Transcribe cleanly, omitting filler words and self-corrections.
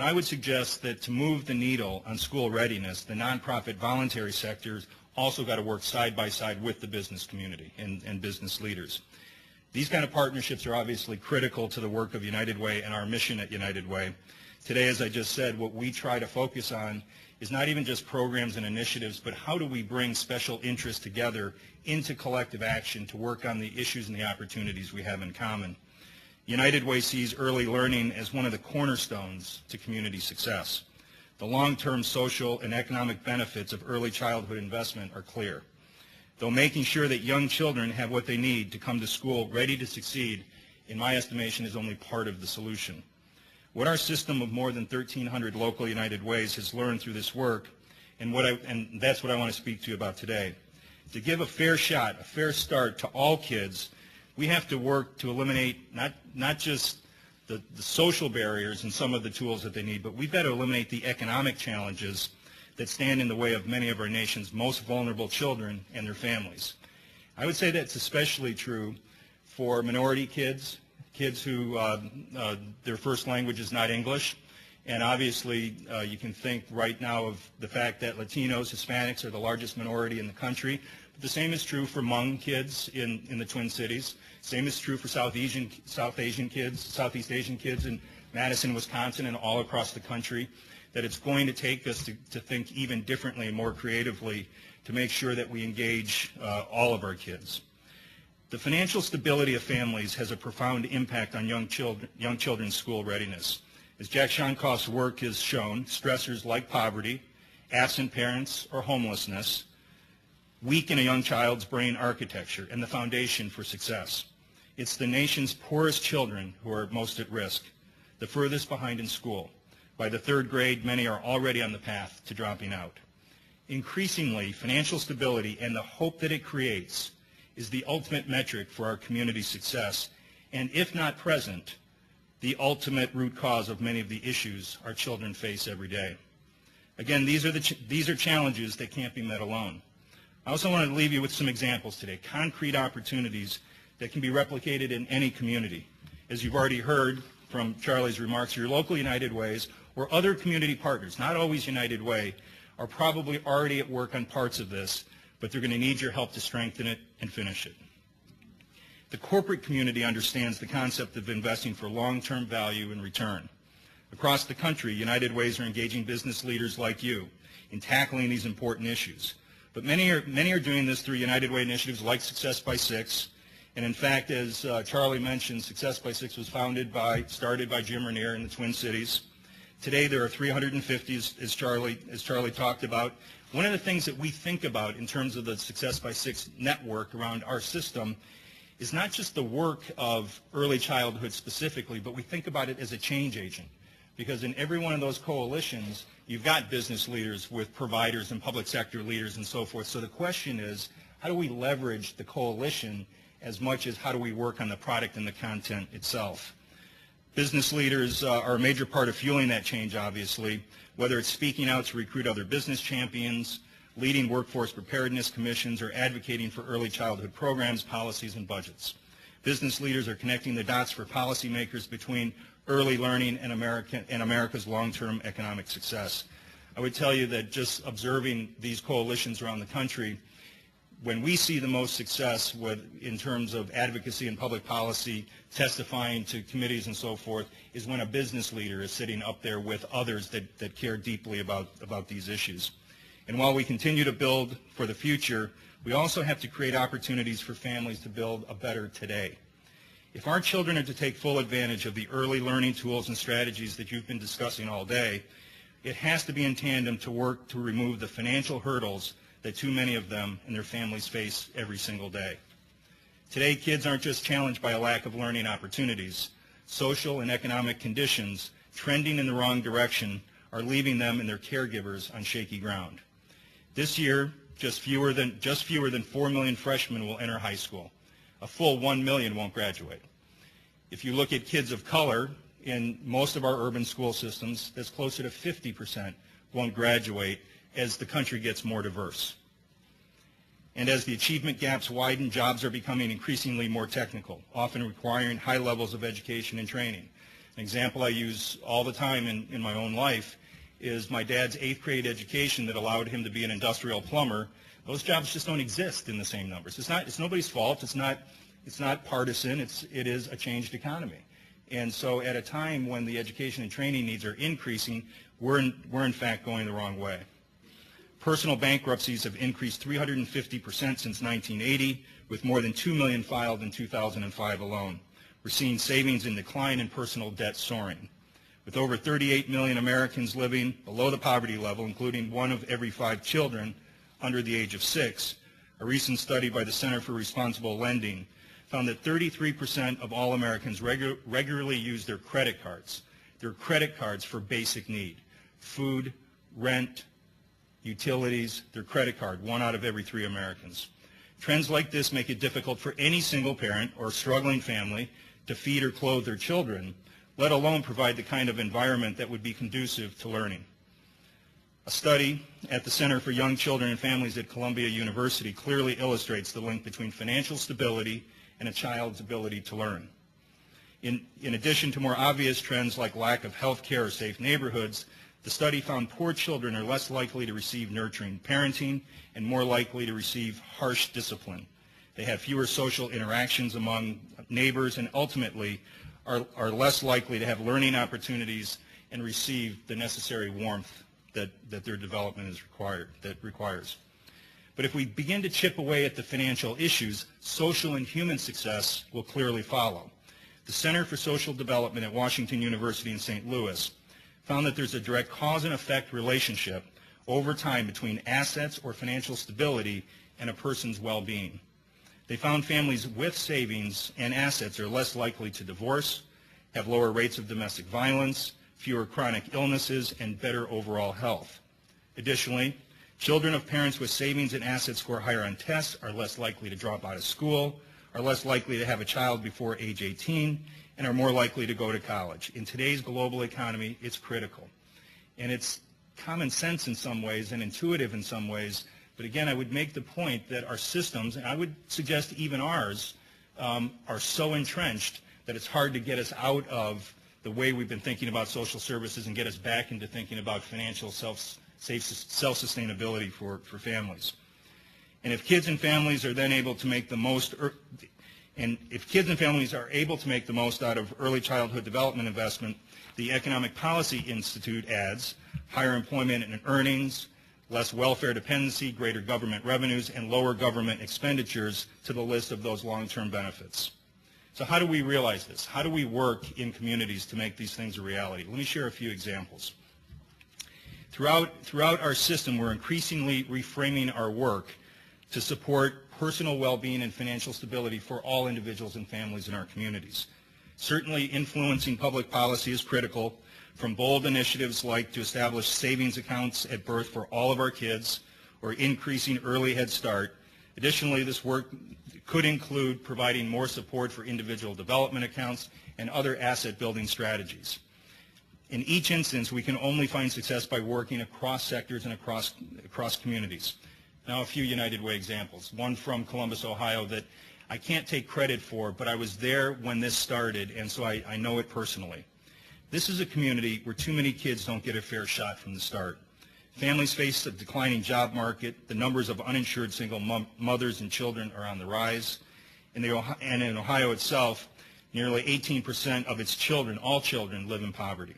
I would suggest that to move the needle on school readiness, the nonprofit voluntary sectors also got to work side by side with the business community and business leaders. These kind of partnerships are obviously critical to the work of United Way and our mission at United Way. Today, as I just said, what we try to focus on is not even just programs and initiatives, but how do we bring special interests together into collective action to work on the issues and the opportunities we have in common. United Way sees early learning as one of the cornerstones to community success. The long-term social and economic benefits of early childhood investment are clear, though making sure that young children have what they need to come to school ready to succeed, in my estimation, is only part of the solution. What our system of more than 1,300 local United Ways has learned through this work, and that's what I want to speak to you about today. To give a fair shot, a fair start to all kids, we have to work to eliminate not just the social barriers and some of the tools that they need, but we've got to eliminate the economic challenges that stand in the way of many of our nation's most vulnerable children and their families. I would say that's especially true for minority kids, kids who their first language is not English. And obviously, you can think right now of the fact that Latinos, Hispanics are the largest minority in the country. But the same is true for Hmong kids in the Twin Cities. Same is true for Southeast Asian kids in Madison, Wisconsin, and all across the country. That it's going to take us to think even differently and more creatively to make sure that we engage all of our kids. The financial stability of families has a profound impact on young children's school readiness. As Jack Shonkoff's work has shown, stressors like poverty, absent parents, or homelessness weaken a young child's brain architecture and the foundation for success. It's the nation's poorest children who are most at risk, the furthest behind in school. By the third grade, many are already on the path to dropping out. Increasingly, financial stability and the hope that it creates is the ultimate metric for our community success, and if not present, the ultimate root cause of many of the issues our children face every day. Again, these are challenges that can't be met alone. I also want to leave you with some examples today, concrete opportunities that can be replicated in any community. As you've already heard from Charlie's remarks, your local United Ways or other community partners, not always United Way, are probably already at work on parts of this, but they're going to need your help to strengthen it and finish it. The corporate community understands the concept of investing for long-term value and return. Across the country, United Ways are engaging business leaders like you in tackling these important issues. But many are doing this through United Way initiatives like Success by Six. And in fact, as Charlie mentioned, Success by Six was started by Jim Rainier in the Twin Cities. Today there are 350, as Charlie talked about. One of the things that we think about in terms of the Success by Six network around our system is not just the work of early childhood specifically, but we think about it as a change agent. Because in every one of those coalitions, you've got business leaders with providers and public sector leaders and so forth. So the question is, how do we leverage the coalition as much as how do we work on the product and the content itself? Business leaders are a major part of fueling that change, obviously, whether it's speaking out to recruit other business champions, leading workforce preparedness commissions, or advocating for early childhood programs, policies, and budgets. Business leaders are connecting the dots for policymakers between early learning and America's long-term economic success. I would tell you that just observing these coalitions around the country, when we see the most success in terms of advocacy and public policy, testifying to committees and so forth, is when a business leader is sitting up there with others that care deeply about these issues. And while we continue to build for the future, we also have to create opportunities for families to build a better today. If our children are to take full advantage of the early learning tools and strategies that you've been discussing all day, it has to be in tandem to work to remove the financial hurdles that too many of them and their families face every single day. Today, kids aren't just challenged by a lack of learning opportunities. Social and economic conditions trending in the wrong direction are leaving them and their caregivers on shaky ground. This year, just fewer than 4 million freshmen will enter high school. A full 1 million won't graduate. If you look at kids of color in most of our urban school systems, that's closer to 50% won't graduate as the country gets more diverse. And as the achievement gaps widen, jobs are becoming increasingly more technical, often requiring high levels of education and training. An example I use all the time in my own life is my dad's 8th grade education that allowed him to be an industrial plumber. Those jobs just don't exist in the same numbers. It's nobody's fault. It's not partisan. It is a changed economy. And so at a time when the education and training needs are increasing, we're in fact going the wrong way. Personal bankruptcies have increased 350% since 1980, with more than 2 million filed in 2005 alone. We're seeing savings in decline and personal debt soaring. With over 38 million Americans living below the poverty level, including 1 of every 5 children under the age of 6, a recent study by the Center for Responsible Lending found that 33% of all Americans regularly use their credit cards for basic need: food, rent, utilities, their credit card, 1 out of every 3 Americans. Trends like this make it difficult for any single parent or struggling family to feed or clothe their children, let alone provide the kind of environment that would be conducive to learning. A study at the Center for Young Children and Families at Columbia University clearly illustrates the link between financial stability and a child's ability to learn. In addition to more obvious trends like lack of health care or safe neighborhoods, the study found poor children are less likely to receive nurturing parenting and more likely to receive harsh discipline. They have fewer social interactions among neighbors and ultimately are less likely to have learning opportunities and receive the necessary warmth that their development requires. But if we begin to chip away at the financial issues, social and human success will clearly follow. The Center for Social Development at Washington University in St. Louis found that there's a direct cause and effect relationship over time between assets or financial stability and a person's well-being. They found families with savings and assets are less likely to divorce, have lower rates of domestic violence, fewer chronic illnesses, and better overall health. Additionally, children of parents with savings and assets score higher on tests, are less likely to drop out of school, are less likely to have a child before age 18, and are more likely to go to college. In today's global economy, it's critical. And it's common sense in some ways and intuitive in some ways, but again, I would make the point that our systems, and I would suggest even ours, are so entrenched that it's hard to get us out of the way we've been thinking about social services and get us back into thinking about financial self-sustainability for families. And if kids and families are then able to make the most, if kids and families are able to make the most out of early childhood development investment, the Economic Policy Institute adds higher employment and earnings, less welfare dependency, greater government revenues, and lower government expenditures to the list of those long-term benefits. So how do we realize this? How do we work in communities to make these things a reality? Let me share a few examples. Throughout our system, we're increasingly reframing our work to support personal well-being and financial stability for all individuals and families in our communities. Certainly, influencing public policy is critical, from bold initiatives like to establish savings accounts at birth for all of our kids or increasing early Head Start. Additionally, this work could include providing more support for individual development accounts and other asset-building strategies. In each instance, we can only find success by working across sectors and across communities. Now, a few United Way examples. One from Columbus, Ohio, that I can't take credit for, but I was there when this started, and so I know it personally. This is a community where too many kids don't get a fair shot from the start. Families face a declining job market. The numbers of uninsured single mothers and children are on the rise. And in Ohio itself, nearly 18% of its children, all children, live in poverty.